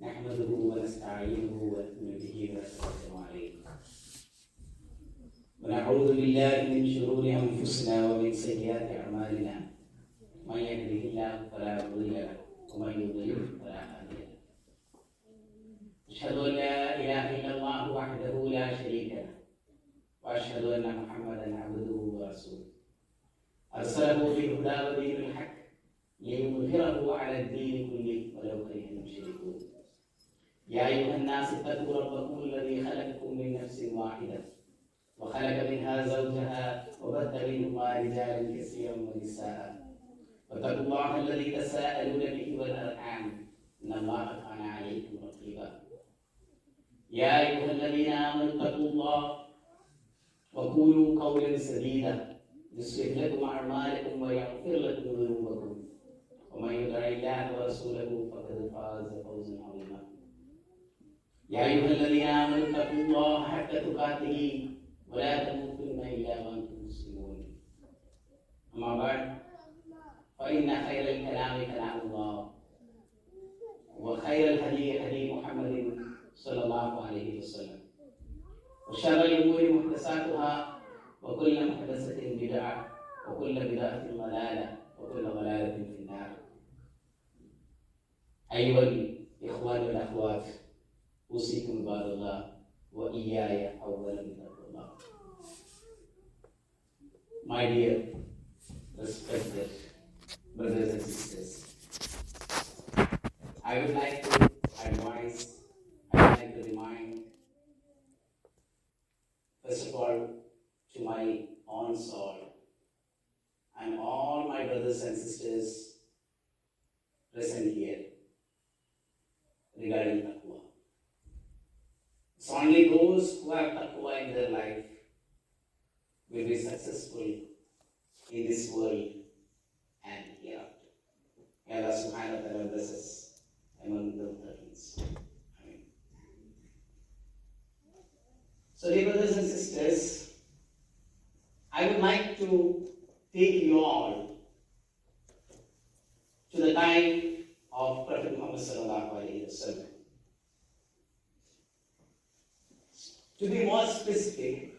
نحمده ونستعينه ونؤمن به ونتوكل عليه ونعوذ بالله من شرور انفسنا ومن سيئات اعمالنا من يهده الله فلا مضل له ومن يضلل فلا هادي له اشهد ان لا اله الا الله وحده لا شريك له واشهد ان محمدا عبده ورسوله ارسله بالهدى ودين الحق ليظهره على الدين كله ولو كره المشركون يا أيها الناس اتقوا ربكم الذي خلقكم من نفس واحدة وخلق منها زوجها وبث منهما رجالا كثيرا ونساء واتقوا الله الذي تساءلون به والأرحام إن الله كان عليكم رقيبا يا أيها الذين آمنوا اتقوا الله وقولوا قولا سديدا يصلح لكم أعمالكم ويغفر لكم ذنوبكم ومن يطع الله ورسوله فقد فاز فوزا عظيما يا أيها الذين آمنوا اتقوا الله حق تقاته ولا تموتن إلا وأنتم مسلمون أما بعد فإن خير الكلام كلام الله وخير الهدي هدي محمد صلى الله عليه وسلم وشر الأمور محدثاتها وكل محدثة بدعة وكل بدعة ضلالة وكل ضلالة في النار أيها الإخوان والأخوات أوصيكم عباد الله وإياي أولا بتقوى الله. My dear respected brothers and sisters, I would like to remind, first of all, to my own soul and all my brothers and sisters present here regarding taqwa. It's only those who have taqwa in their life will be successful in this world and hereafter. May Allah subhanahu wa ta'ala bless us among the Muslims. Amen. So, dear brothers and sisters, I would like to take you all to the time of Prophet Muhammad sallallahu alaihi wasallam. To be more specific,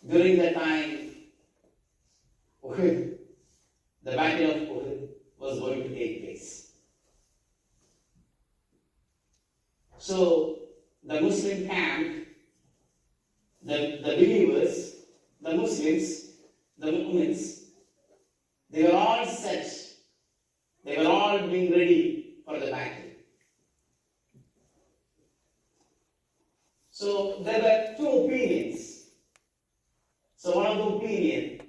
during the time Uhud, the battle of Uhud was going to take place. So, the Muslim camp, the believers, the Muslims, the mu'mins, they were all set. They were all being ready for the battle. So there were two opinions. So one of the opinions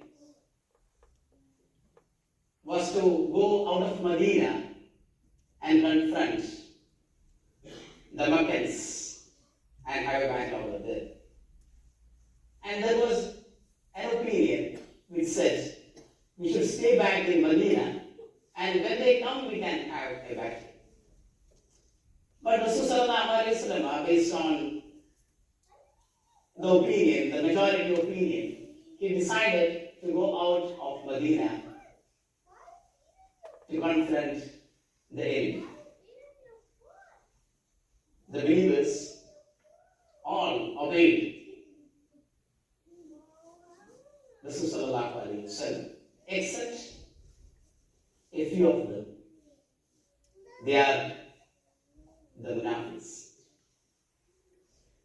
was to go out of Medina and confront the Meccans and have a battle over there. And there was an opinion which said we should stay back in Medina, and when they come we can have a battle. But Rasulullah, based on the opinion, the majority opinion, he decided to go out of Medina to confront the enemy. The believers all obeyed Rasulullah, except a few of them. They are the munafiqs.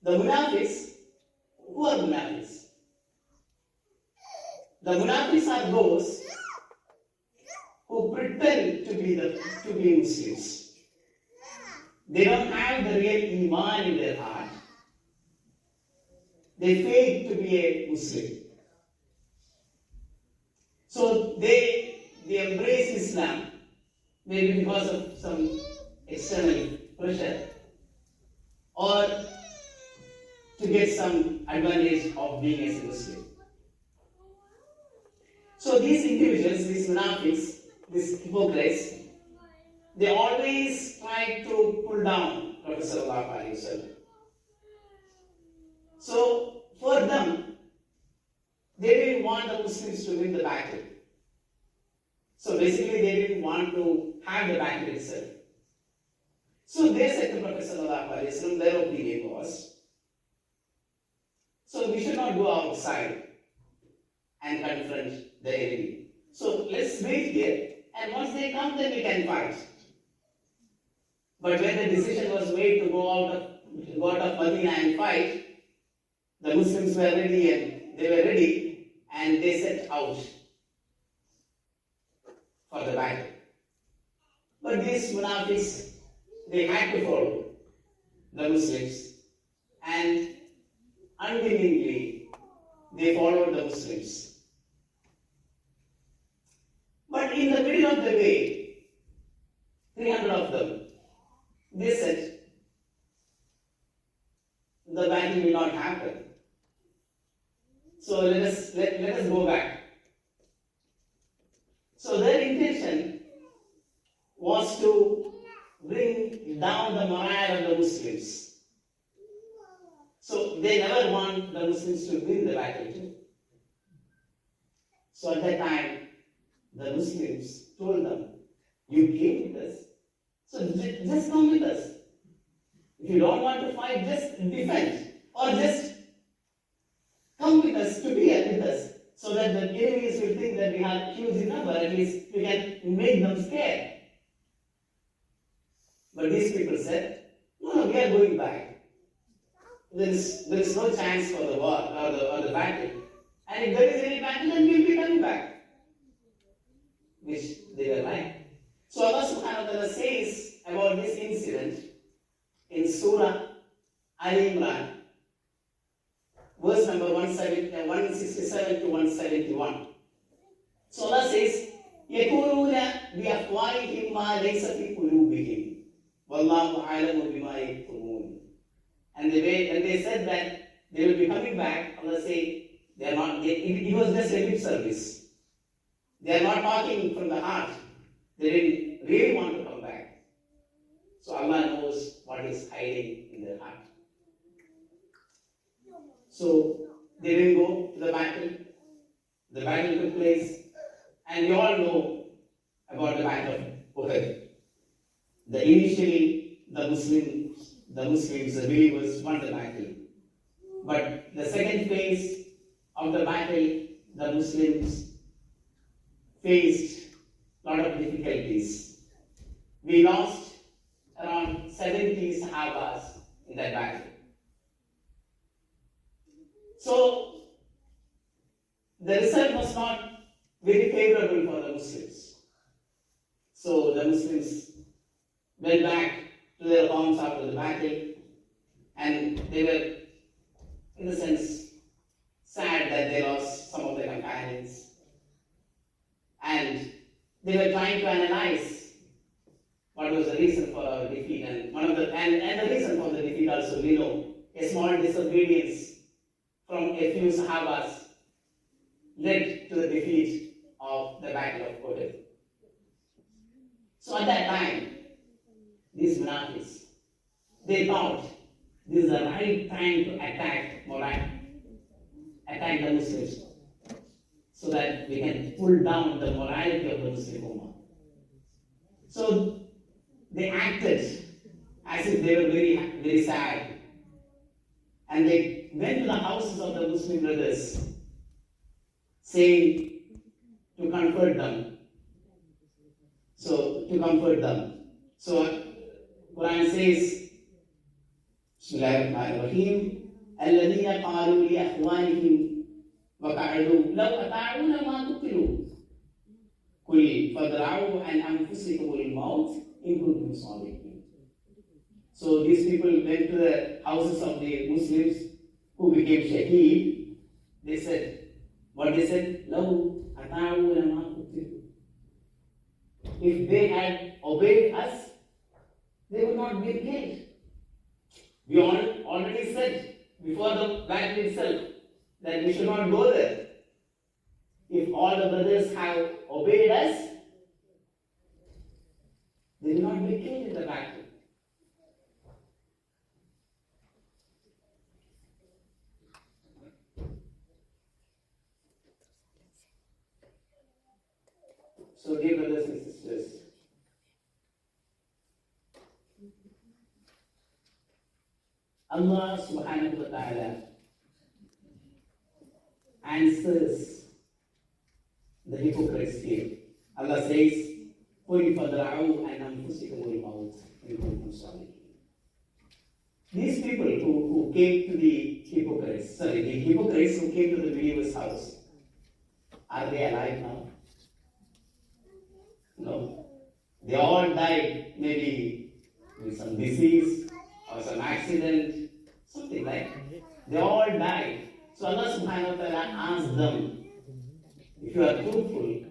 The munafiqs, who are munafiqs? The munafiqs are those who pretend to be Muslims. They don't have the real iman in their heart. They fake to be a Muslim. So they embrace Islam, maybe because of some external pressure, or to get some advantage of being as a Muslim. So these individuals, these munafiqs, these hypocrites, they always try to pull down Prophet sallallahu alaihi wasallam. So for them, they didn't want the Muslims to win the battle. So basically they didn't want to have the battle itself. So they said to Prophet Sallallahu Alaihi Wasallam, their opinion was, so we should not go outside and confront the enemy. So let's wait here, and once they come, then we can fight. But when the decision was made to go out of Medina and fight, the Muslims were ready and they set out for the battle. But these munafiqs, they had to follow the Muslims, and unwillingly they followed the Muslims. But in the middle of the way, 300 of them, they said, the battle will not happen. So let us go back. So their intention was to bring down the morale of the Muslims. So they never want the Muslims to win the battle too. So at that time, the Muslims told them, you came with us, so just come with us. If you don't want to fight, just defend, or just come with us to be with us, so that the enemies will think that we have huge number, at least we can make them scared. But these people said, no, we are going back. There is no chance for the war or the battle. And if there is any battle, then we will be coming back. Which they were right. So Allah subhanahu wa ta'ala says about this incident in Surah Al-Imran, verse number 167 to 171. So Allah says, يَقُولُونَ بِأَفْوَاهِهِمْ مَا لَيْسَ فِي قُلُوبِهِمْ وَاللَّهُ أَعْلَمُ بِمَا يَكْتُمُونَ. And when they said that they will be coming back, Allah said, they are not. It was just a lip service. They are not talking from the heart. They didn't really want to come back. So Allah knows what is hiding in their heart. So they didn't go to the battle. The battle took place, and you all know about the battle of Uhud. Initially, the Muslims, the believers won the battle. But the second phase of the battle, the Muslims faced a lot of difficulties. We lost around 70 Sahabas in that battle. So the result was not very favorable for the Muslims. So the Muslims went back to their homes after the battle, and they were, in a sense, sad that they lost some of their companions. And they were trying to analyze what was the reason for our defeat. And the reason for the defeat also, we know, a small disobedience from a few Sahabas led to the defeat of the Battle of Uhud. So at that time, these munafiqs, they thought this is the right time to attack the Muslims, so that we can pull down the morality of the Muslim Ummah. So they acted as if they were very, very sad. And they went to the houses of the Muslim brothers, saying to comfort them. So Quran says, Bismillahirrahmanirrahim, الَّذِينَ قَالُوا لِأَخْوَانِهِمْ وَقَعَدُوا لَوْ أَطَاعُونَ مَا قُتِلُوا قُلْ فَادْرَعُوا عَنْ أَنفُسِكُمُ الْمَوْتَ إِن كُنتُمْ صَادِقِينَ. So these people went to the houses of the Muslims who became shaheed. They said, لَوْ أَطَاعُونَ مَا قُتِلُوا. If they had obeyed us, they would not be killed. We already said before the battle itself that we should not go there. If all the brothers have obeyed us, they will not be killed in the battle. So, dear brothers and sisters, Allah subhanahu wa ta'ala answers the hypocrites here. Allah says, قُلْ فَادْرَعُوا عَنْ أَنفُسِكُمُ الْمَوْتِ إِن كُنتُمْ صَادِقِينَ. These people who came to the hypocrites who came to the believer's house, are they alive now? No. They all died, maybe with some disease or some accident, something like that. They all died. So Allah subhanahu wa ta'ala asked them, if you are truthful,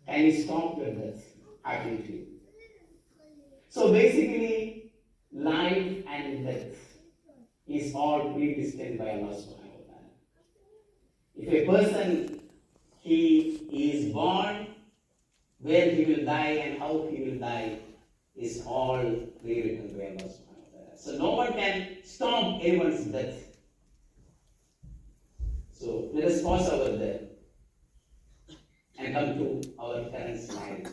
can you stop your death happening to you? So basically, life and death is all predestined by Allah subhanahu wa ta'ala. If a person, he is born, where he will die and how he will die is all rewritten by Allah subhanahu wa ta'ala. So no one can stop anyone's death. So let us pause over there and come to our current slide.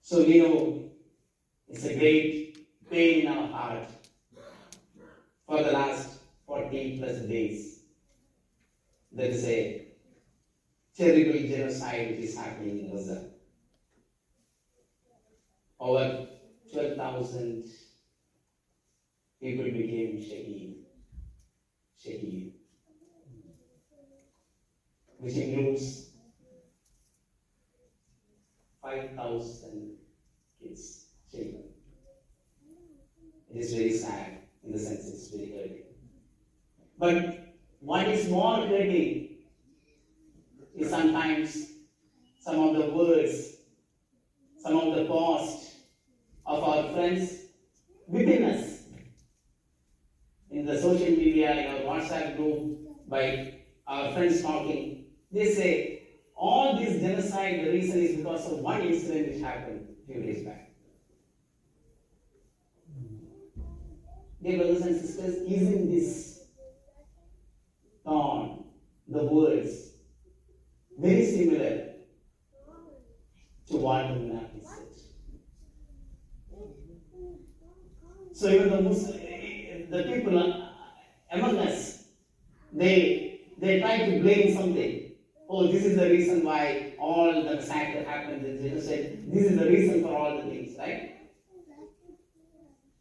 So we know it's a great pain in our heart for the last 40 plus days. There is a terrible genocide which is happening in Gaza. Over 12,000 people became shaheed, which includes 5,000 kids, children. It is very sad, in the sense it's very hurting. But what is more hurting is sometimes some of the words, some of the posts of our friends within us, in the social media, in our WhatsApp group, by our friends talking. They say, all this genocide, the reason is because of one incident which happened a few days back. Dear brothers and sisters, isn't this tone, the words, very similar to what the Munafiq said? So even the people among us, they try to blame something. Oh, this is the reason why all the massacre happened, the genocide. This is the reason for all the things, right?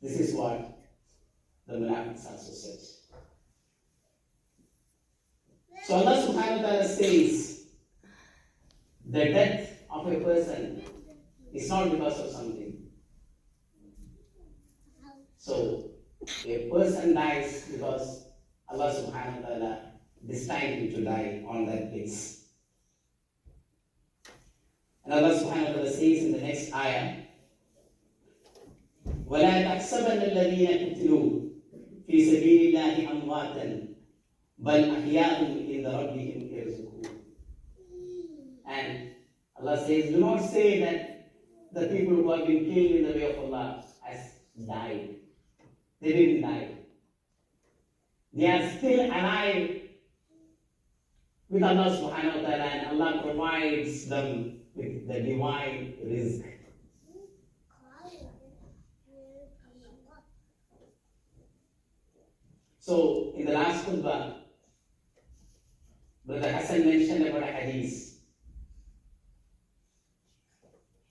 This is what the Munafiqs also said. So Allah subhanahu wa ta'ala says, the death of a person is not because of something. So, a person dies because Allah subhanahu wa ta'ala destined him to die on that place. And Allah subhanahu wa ta'ala says in the next ayah, وَلَا تَحْسَبَنَّ الَّذِينَ قُتِلُوا فِي سَبِيلِ اللَّهِ أَمْوَاتًا بَلْ أَحْيَاءٌ عِنْدَ رَبِّهِمْ يَرْزُقُونَ. And Allah says, do not say that the people who have been killed in the way of Allah has died. They didn't die. They are still alive with Allah subhanahu wa ta'ala, and Allah provides them with the divine rizq. So, in the last khutbah, Brother Hassan mentioned about a hadith.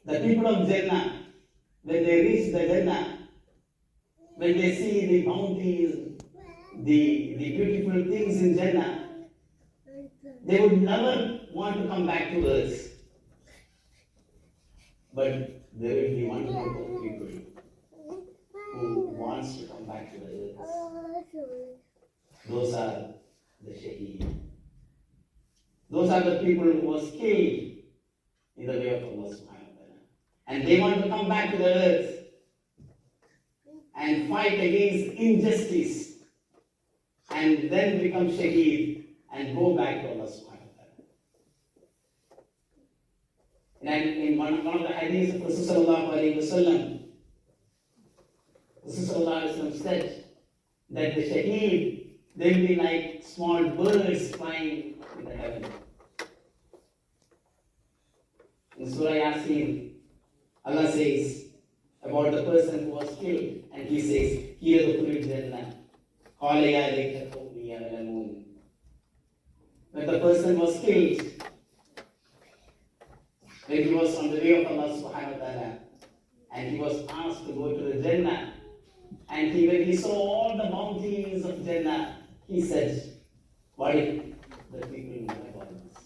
The people of Jannah, when they reach the Jannah, when they see the bounties, the beautiful things in Jannah, they would never want to come back to earth. But there will be one group of people who wants to come back to the earth. Those are the shaheed. Those are the people who was killed in the way of Allah subhanahu wa ta'ala. And they want to come back to the earth and fight against injustice and then become shaheed and go back to Allah subhanahu wa ta'ala. And in one of the hadiths of Rasulullah sallallahu alayhi wa sallam, Rasulullah said that the shaheed, they will be like small birds flying in the heaven. In Surah Yasin, Allah says, about the person who was killed, and he says, here the Qur'an Jannah. When the person was killed, when he was on the way of Allah subhanahu wa ta'ala, and he was asked to go to the Jannah, and when he saw all the bounties of Jannah, he said, what if the people know about this?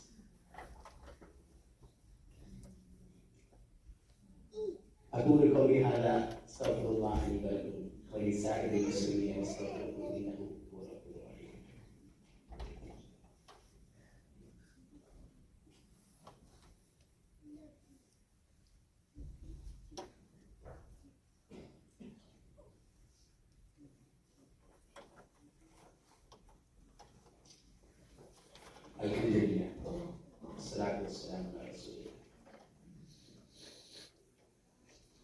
أقول قولي هذا استغفر الله لي ولكم ولسائر المسلمين واستغفروه إنه هو الغفور الرحيم. الحمد لله والصلاة والسلام على رسول الله.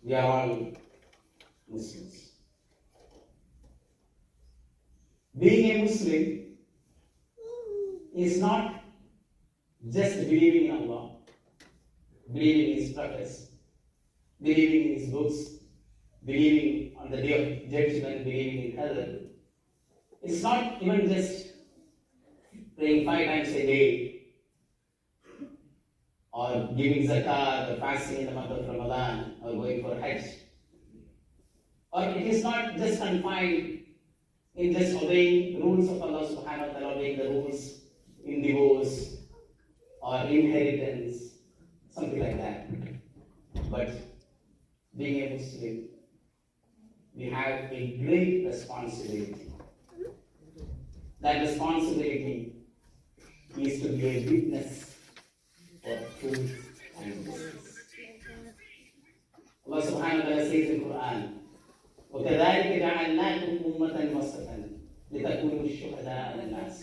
We are all Muslims. Being a Muslim is not just believing in Allah, believing in His prophets, believing in His books, believing on the day of judgment, believing in heaven. It's not even just praying 5 times a day, or giving zakat, or fasting in the month of Ramadan, or going for Hajj. Or it is not just confined in just obeying the rules of Allah subhanahu wa ta'ala, obeying the rules in divorce, or inheritance, something like that. But being a Muslim, we have a great responsibility. That responsibility is to be a witness for truth and justice. Allah subhanahu wa ta'ala says in the Quran, وَكَذَلِكَ جَعَلْنَاكُمْ أُمَّةً وَسَطًا لِتَكُونُوا الشُّهَدَاءَ عَلَى النَّاسِ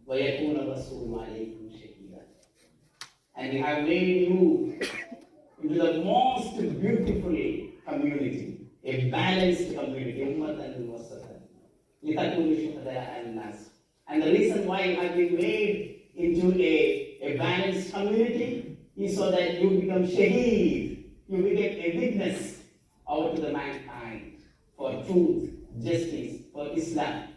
وَيَكُونَ الرَّسُولُ عَلَيْكُمْ شَهِيدًا. And we have made you into the most beautiful community, a balanced community, أُمَّةً وَسَطًا لِتَكُونُوا الشُّهَدَاءَ عَلَى النَّاسِ. And the reason why you have been made into a balanced community is so that you become shaheed, you become a witness out to the mankind for truth, justice, for Islam.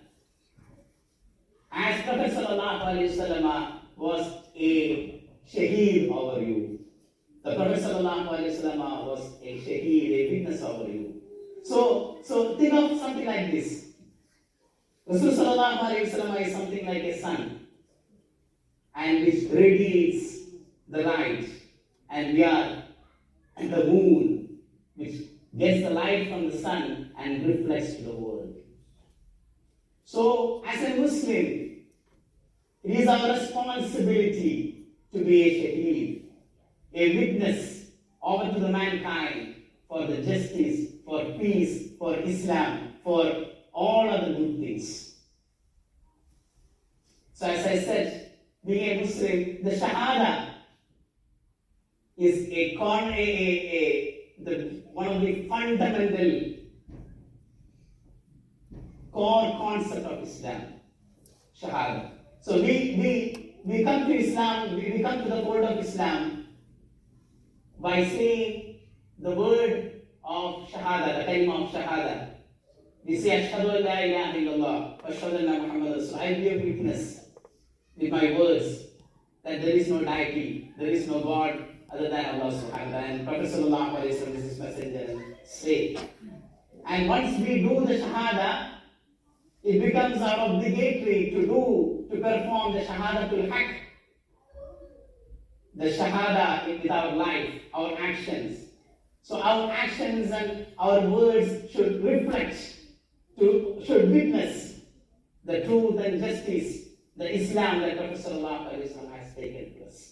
As Prophet sallallahu alaihi wasallam was a shaheed over you, the Prophet sallallahu alaihi wasallam was a shaheed, a witness over you. So think of something like this. Rasul sallallahu alaihi wasallam is something like a sun, and which radiates the light, and we are the moon, which gets the light from the sun and reflects to the world. So, as a Muslim, it is our responsibility to be a shaheed, a witness over to the mankind for the justice, for peace, for Islam, for all other good things. So, as I said, being a Muslim, the Shahada is one of the fundamental core concept of Islam, Shahada. So we come to Islam, we come to the fold of Islam by saying the word of Shahada, the kalima of Shahada. We say, Ashhadu an la ilaha illallah, wa ashhadu anna Muhammadan Rasulullah. I bear witness with my words that there is no deity, there is no God other than Allah subhanahu wa ta'ala. And Prophet sallallahu alaihi wasallam is his messenger and say. And once we do the Shahada, it becomes our obligatory to perform the Shahadatul Haqq, the Shahada with our life, our actions. So our actions and our words should reflect, should witness the truth and justice, the Islam that Prophet sallallahu alaihi wasallam has taken to us.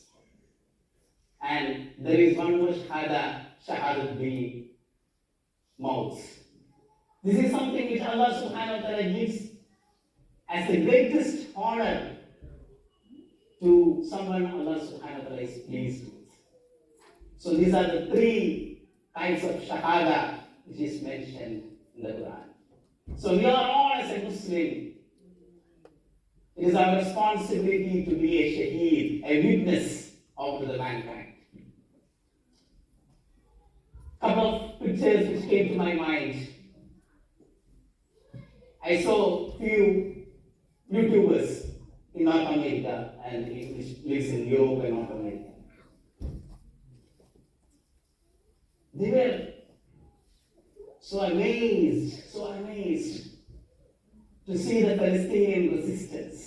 And there is one more Shahada, Shahadat bil mouth. This is something which Allah subhanahu wa ta'ala gives as the greatest honor to someone Allah subhanahu wa ta'ala is pleased with. So these are the 3 types of Shahada which is mentioned in the Quran. So we are all as a Muslim, it is our responsibility to be a shaheed, a witness of the mankind. Couple of pictures which came to my mind. I saw few YouTubers in North America and which lives in Europe and North America. They were so amazed to see the Palestinian resistance.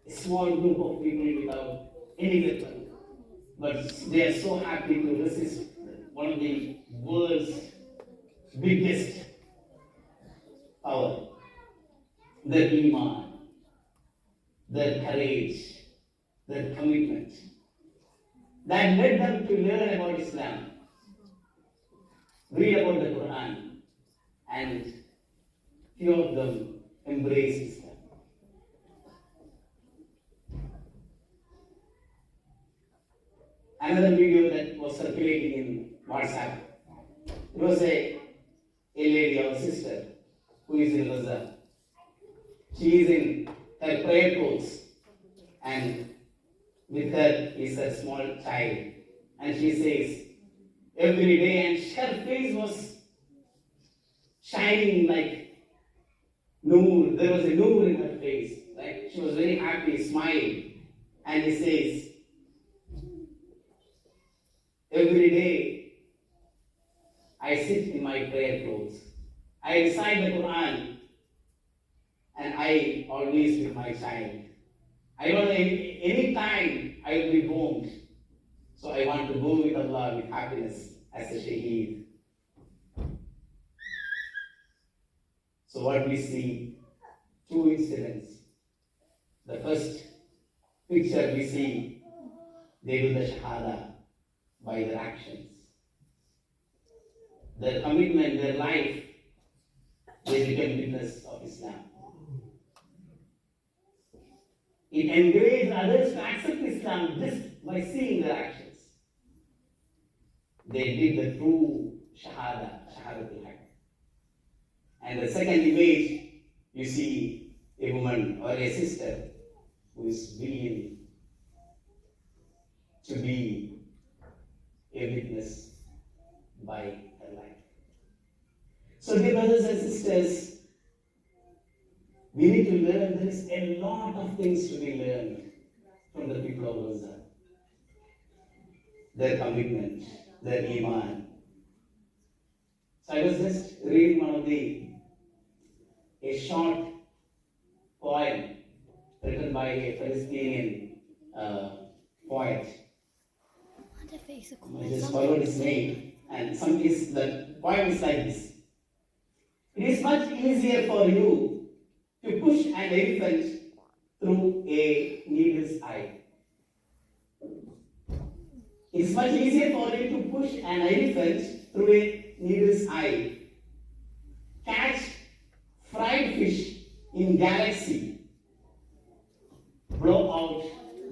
A small group of people without any weapon, but they are so happy to resist one of the world's biggest power. Their iman, their courage, their commitment. That led them to learn about Islam, read about the Quran, and few of them embraced Islam. Another video that was circulating in WhatsApp. It was a lady, our sister, who is in Gaza. She is in her prayer clothes, and with her is a small child. And she says, every day, and her face was shining like noor. There was a noor in her face. Like she was very happy, smiling. And he says, every day, I sit in my prayer clothes. I recite the Quran, and I always with my child. I don't know any time I will be bombed. So I want to go with Allah with happiness as a shaheed. So what we see, two incidents. The first picture we see, they do the shahada by their actions. Their commitment, their life, they become witness of Islam. It encourages others to accept Islam just by seeing their actions. They did the true shahadatul haq. And the second image, you see a woman or a sister who is willing to be a witness by her life. So, dear brothers and sisters, we need to learn. There is a lot of things to be learned from the people of Gaza. Their commitment, their iman. So I was just reading a short poem written by a Palestinian poet. I just followed his name, and the poem is like this. It is much easier for you to push an elephant through a needle's eye. It is much easier for you to push an elephant through a needle's eye. Catch fried fish in galaxy. Blow out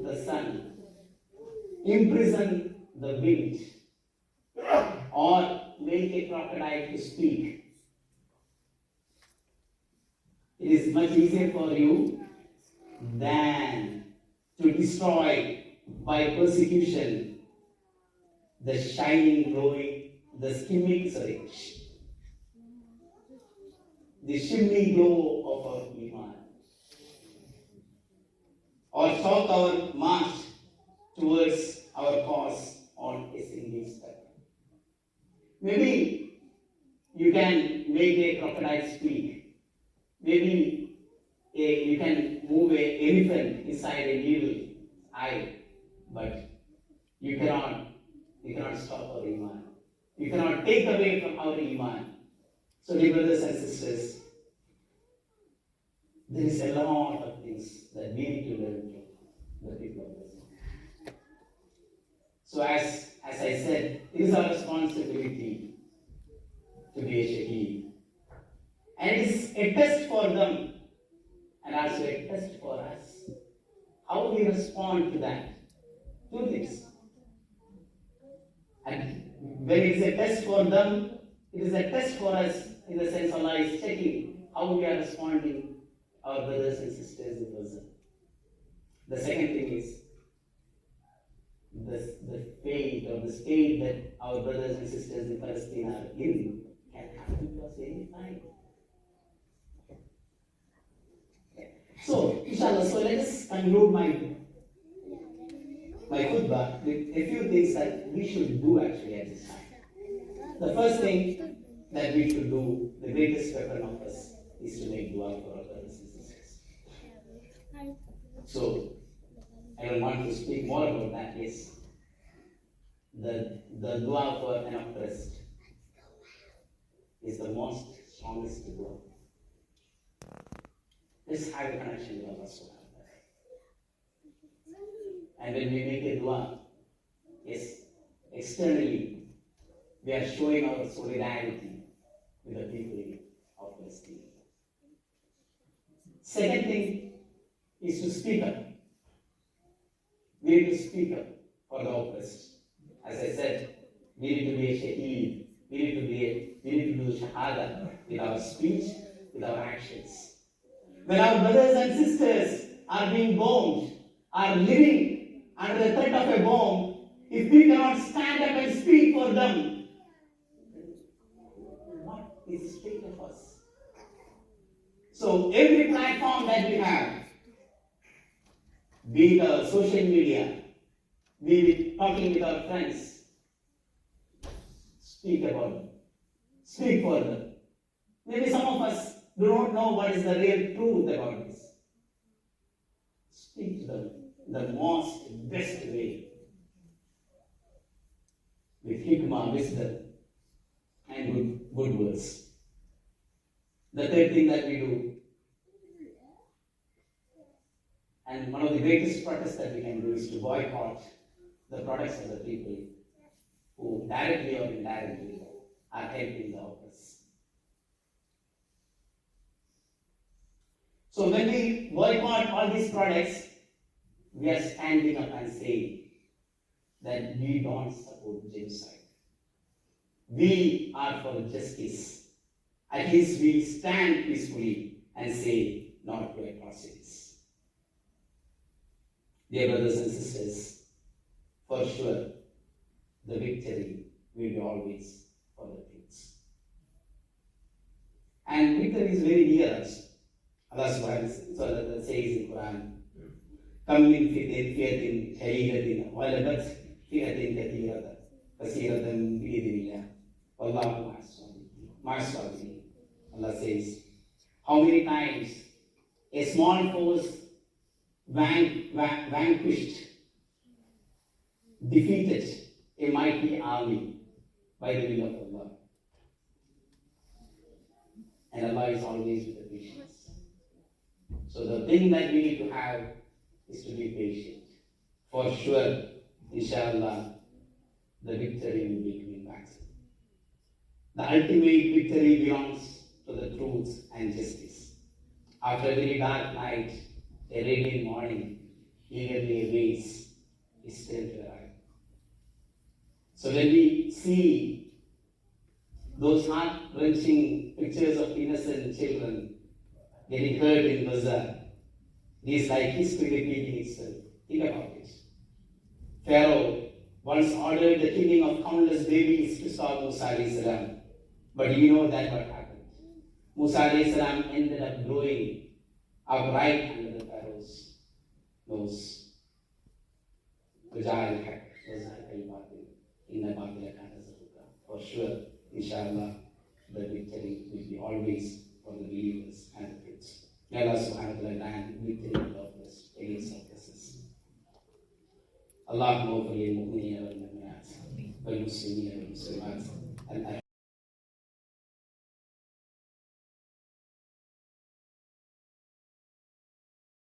the sun. Imprison the wind. Or make a crocodile to speak. It is much easier for you than to destroy by persecution the shining, glowing, the shimmy glow of our iman. Or stop our march towards our cause on a single step. Maybe you can make a crocodile speak. Maybe you can move an elephant inside a needle eye, but you cannot stop our iman. You cannot take away from our iman. So, dear brothers and sisters, there is a lot of things that we need to learn from the people of this. So, as I said, it is our responsibility to be a shaheed. And it is a test for them and also a test for us. How we respond to that. Two things. And when it is a test for them, it is a test for us in the sense Allah is checking how we are responding, our brothers and sisters in Gaza. The second thing is, the fate or the state that our brothers and sisters in Palestine are in can happen to us any time. So, inshallah, so let us conclude my khutbah with a few things that we should do actually at this time. The first thing that we should do, the greatest weapon of us, is to make dua for our brothers and sisters. So, I don't want to speak more about that. Yes, the dua for an oppressed is the most strongest dua. Let's have a connection with Allah subhanahu wa ta'ala. And when we make a dua, yes, externally, we are showing our solidarity with the people of Palestine. Second thing is to speak up. We need to speak up for the oppressed. As I said, we need to be a shaheed. We need to do shahada with our speech, with our actions. When our brothers and sisters are being bombed, are living under the threat of a bomb, if we cannot stand up and speak for them, what is the state of us? So every platform that we have, be it social media, be it talking with our friends, speak about them, speak for them. Maybe some of us do not know what is the real truth about this. Speak to them in the most best way, with hikmah, wisdom, and good words. The third thing that we do, and one of the greatest protests that we can do, is to boycott the products of the people who directly or indirectly are helping the oppressed. So when we boycott all these products, we are standing up and saying that we don't support genocide. We are for justice. At least we stand peacefully and say not to atrocities. Dear brothers and sisters, for sure, the victory will be always for the truth. And victory is very near us. Allah subhanahu wa ta'ala says in Quran, كم من فئة قليلة غلبت فئة كثيرة بإذن الله والله مع الصابرين. Allah says, how many times a small force vanquished, defeated a mighty army by the will of Allah. And Allah is always with the patience. So the thing that we need to have is to be patient. For sure, inshallah, the victory will be coming back. The ultimate victory belongs to the truth and justice. After a very dark night, a radiant morning eagerly awaits is still to arrive. So when we see those heart-wrenching pictures of innocent children getting hurt in Gaza, it is like history repeating itself. Think about it. Pharaoh once ordered the killing of countless babies to stop Musa alayhi salam. But you know that what happened. Musa alayhi salam ended up growing up right under the Pharaoh's nose. For sure, inshallah, the victory will be always for the believers and the truth. May Allah subhanahu wa ta'ala grant victory and lawless against oppressors. Allahumma wali al-mu'minina wal-mu'minat wal-muslimina wal-muslimat